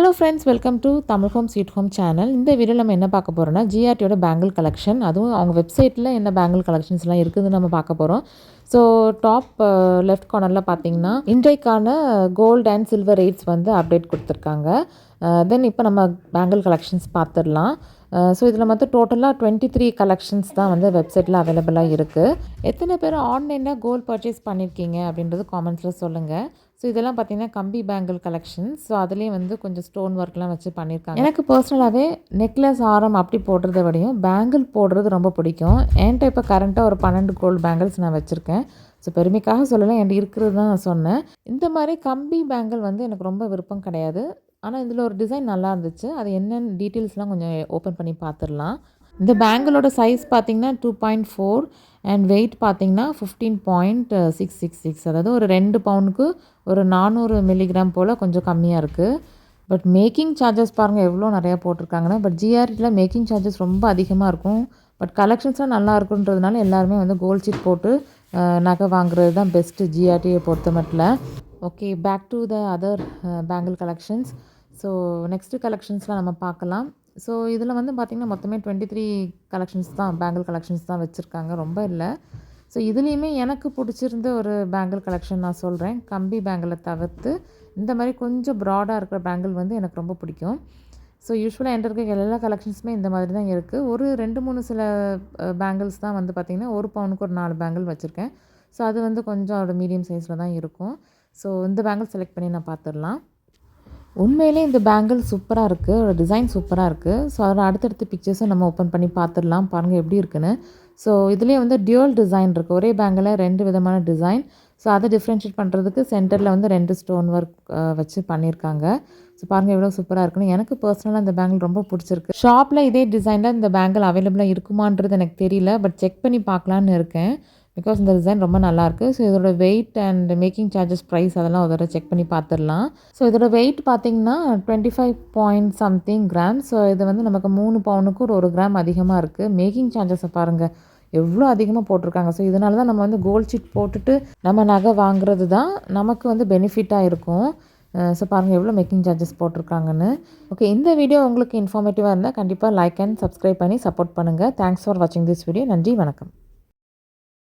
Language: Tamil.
Hello friends, welcome to Tamil home sweet home channel. இந்த வீடியோவில் நம்ம என்ன பார்க்க போகிறோம்னா ஜிஆர்டியோட பேங்கிள் கலெக்ஷன், அதுவும் அவங்க வெப்சைட்டில் என்ன பேங்கிள் கலெக்ஷன்ஸ்லாம் இருக்குதுன்னு நம்ம பார்க்க போகிறோம். ஸோ டாப் லெஃப்ட் கார்னரில் பார்த்தீங்கன்னா இன்றைக்கான கோல்டு அண்ட் சில்வர் ரேட்ஸ் வந்து அப்டேட் கொடுத்துருக்காங்க. தென் இப்போ நம்ம பேங்கிள் கலெக்ஷன்ஸ் பார்த்துடலாம். ஸோ இதில் மொத்தம் டோட்டலாக 23 கலெக்ஷன்ஸ் தான் வந்து வெப்சைட்டில் அவைலபிளாக இருக்குது. எத்தனை பேர் ஆன்லைனில் கோல்டு பர்ச்சேஸ் பண்ணியிருக்கீங்க அப்படின்றது காமெண்ட்ஸில் சொல்லுங்கள். ஸோ இதெல்லாம் பார்த்தீங்கன்னா கம்பி பேங்கிள் கலெக்ஷன்ஸ். ஸோ அதுலேயும் வந்து கொஞ்சம் ஸ்டோன் ஒர்க்லாம் வச்சு பண்ணியிருக்காங்க. எனக்கு பர்சனலாகவே நெக்லஸ் ஆரம் அப்படி போடுறத விடையும் பேங்கிள் போடுறது ரொம்ப பிடிக்கும். என்கிட்ட இப்போ கரண்ட்டாக ஒரு 12 கோல்டு பேங்கிள்ஸ் நான் வச்சுருக்கேன். ஸோ பெருமைக்காக சொல்லலை, என்கிட்ட இருக்கிறது தான் நான் சொன்னேன். இந்த மாதிரி கம்பி பேங்கிள் வந்து எனக்கு ரொம்ப விருப்பம் கிடையாது. ஆனால் இதில் ஒரு டிசைன் நல்லா இருந்துச்சு. அது என்னென்னு டீட்டெயில்ஸ்லாம் கொஞ்சம் ஓப்பன் பண்ணி பார்த்துடலாம். இந்த பேங்கிளோட சைஸ் பார்த்திங்கன்னா 2.4 அண்ட் வெயிட் பார்த்திங்கன்னா 15.666. அதாவது ஒரு 2 பவுனுக்கு ஒரு 400 மில்லிகிராம் போல் கொஞ்சம் கம்மியாக இருக்குது. பட் மேக்கிங் சார்ஜஸ் பாருங்கள் எவ்வளோ நிறையா போட்டிருக்காங்கன்னா. பட் ஜிஆர்டியில் மேக்கிங் சார்ஜஸ் ரொம்ப அதிகமாக இருக்கும். பட் கலெக்ஷன்ஸ்லாம் நல்லா இருக்குன்றதுனால எல்லாருமே வந்து கோல்ட் சீட் போட்டு நகை வாங்குறது தான் பெஸ்ட்டு ஜிஆர்டியை பொறுத்த மட்டும். Okay, back to the other bangle collections. So next கலெக்ஷன்ஸ்லாம் நம்ம பார்க்கலாம். ஸோ இதில் வந்து பார்த்திங்கன்னா மொத்தமே 23 கலெக்ஷன்ஸ் தான், பேங்கிள் கலெக்ஷன்ஸ் தான் வச்சுருக்காங்க, ரொம்ப இல்லை. ஸோ இதுலேயுமே எனக்கு பிடிச்சிருந்த ஒரு பேங்கிள் கலெக்ஷன் நான் சொல்கிறேன். கம்பி பேங்கிளை தவிர்த்து இந்த மாதிரி கொஞ்சம் ப்ராடாக இருக்கிற பேங்கிள் வந்து எனக்கு ரொம்ப பிடிக்கும். ஸோ யூஸ்வலாக என்கிட்ட இருக்க எல்லா கலெக்ஷன்ஸுமே இந்த மாதிரி தான் இருக்குது. ஒரு 2-3 சில பேங்கிள்ஸ் தான் வந்து பார்த்திங்கன்னா 1 பவுனுக்கு ஒரு 4 பேங்கிள் வச்சுருக்கேன். ஸோ அது வந்து கொஞ்சம் அதோட மீடியம் சைஸில் தான் இருக்கும். ஸோ இந்த பேங்கிள் செலக்ட் பண்ணி நான் பார்த்துடலாம். உண்மையிலே இந்த பேங்கிள் சூப்பராக இருக்குது, ஒரு டிசைன் சூப்பராக இருக்குது. ஸோ அதோட அடுத்தடுத்த பிக்சர்ஸும் நம்ம ஓப்பன் பண்ணி பார்த்துடலாம், பாருங்கள் எப்படி இருக்குன்னு. ஸோ இதுலேயே வந்து டியூவல் டிசைன் இருக்குது. ஒரே பேங்கில் 2 விதமான டிசைன். ஸோ அதை டிஃப்ரென்ஷியேட் பண்ணுறதுக்கு சென்டரில் வந்து 2 ஸ்டோன் ஒர்க் வச்சு பண்ணியிருக்காங்க. ஸோ பாருங்கள் எவ்வளோ சூப்பராக இருக்குன்னு. எனக்கு பர்சனலாக இந்த பேங்கிள் ரொம்ப பிடிச்சிருக்கு. ஷாப்பில் இதே டிசைனில் இந்த பேங்கிள் அவைலபிளாக இருக்குமான்றது எனக்கு தெரியல, பட் செக் பண்ணி பார்க்கலான்னு இருக்கேன். பிகாஸ் இந்த டிசைன் ரொம்ப நல்லாயிருக்கு. ஸோ இதோட weight and making charges price அதெல்லாம் ஒரு தடவை செக் பண்ணி பார்த்துடலாம். ஸோ இதோட வெயிட் பார்த்திங்கன்னா 25 பாயிண்ட் சம்திங் கிராம். ஸோ இது வந்து நமக்கு 3 பவுனுக்கு ஒரு 1 கிராம் அதிகமாக இருக்குது. மேக்கிங் சார்ஜஸை பாருங்கள் எவ்வளோ அதிகமாக போட்டிருக்காங்க. ஸோ இதனால தான் நம்ம வந்து கோல்ட் சீட் போட்டுட்டு நம்ம நகை வாங்குறது தான் நமக்கு வந்து பெனிஃபிட்டாக இருக்கும். ஸோ பாருங்கள் எவ்வளோ மேக்கிங் சார்ஜஸ் போட்டிருக்காங்கன்னு. ஓகே, இந்த வீடியோ உங்களுக்கு இன்ஃபார்மேட்டிவாக இருந்தால் கண்டிப்பாக லைக் அண்ட் சப்ஸ்கிரைப் பண்ணி சப்போர்ட் பண்ணுங்கள். தேங்க்ஸ் ஃபார் வாட்சிங் திஸ் வீடியோ. நன்றி, வணக்கம்.